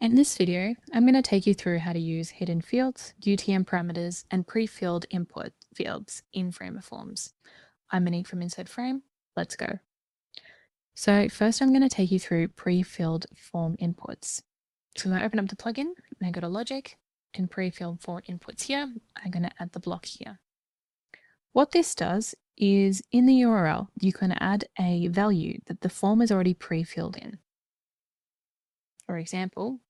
In this video, I'm going to take you through how to use hidden fields, UTM parameters, and pre-filled input fields in Framer forms. I'm Monique from Inside Frame. Let's go. So first I'm going to take you through pre-filled form inputs. So when I open up the plugin, and I go to Logic, and pre-filled form inputs here, I'm going to add the block here. What this does is in the URL, you can add a value that the form is already pre-filled in. For example,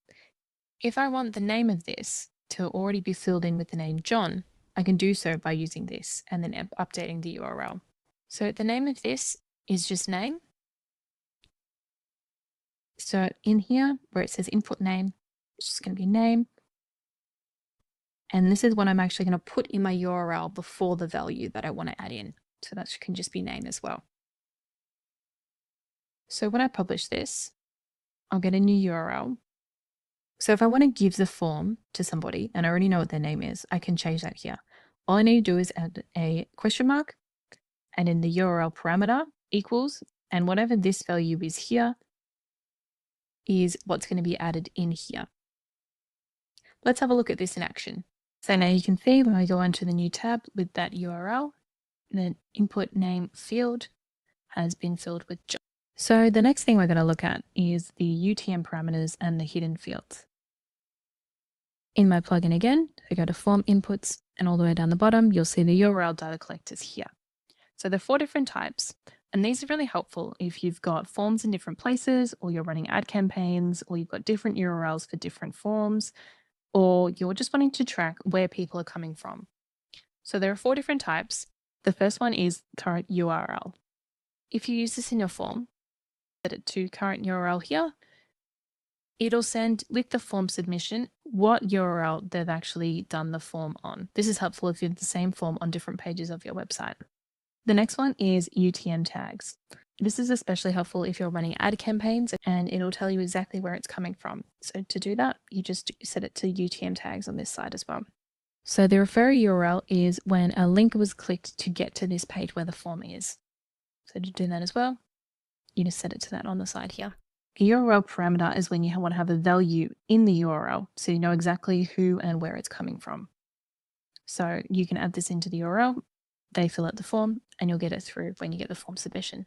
if I want the name of this to already be filled in with the name John, I can do so by using this and then updating the URL. So the name of this is just name. So in here where it says input name, it's just going to be name. And this is what I'm actually going to put in my URL before the value that I want to add in. So that can just be name as well. So when I publish this, I'll get a new URL. So if I want to give the form to somebody and I already know what their name is, I can change that here. All I need to do is add a question mark and in the URL parameter equals, and whatever this value is here is what's going to be added in here. Let's have a look at this in action. So now you can see when I go into the new tab with that URL, the input name field has been filled with John. So the next thing we're going to look at is the UTM parameters and the hidden fields. In my plugin again, I go to form inputs and all the way down the bottom, you'll see the URL data collectors here. So there are 4 different types, and these are really helpful if you've got forms in different places, or you're running ad campaigns, or you've got different URLs for different forms, or you're just wanting to track where people are coming from. So there are 4 different types. The first one is current URL. If you use this in your form, set it to current URL here, it'll send with the form submission what URL they've actually done the form on. This is helpful if you have the same form on different pages of your website. The next one is UTM tags. This is especially helpful if you're running ad campaigns and it'll tell you exactly where it's coming from. So to do that, you just set it to UTM tags on this side as well. So the refer URL is when a link was clicked to get to this page where the form is. So to do that as well, you just set it to that on the side here. A URL parameter is when you want to have a value in the URL, so you know exactly who and where it's coming from. So you can add this into the URL, they fill out the form, and you'll get it through when you get the form submission.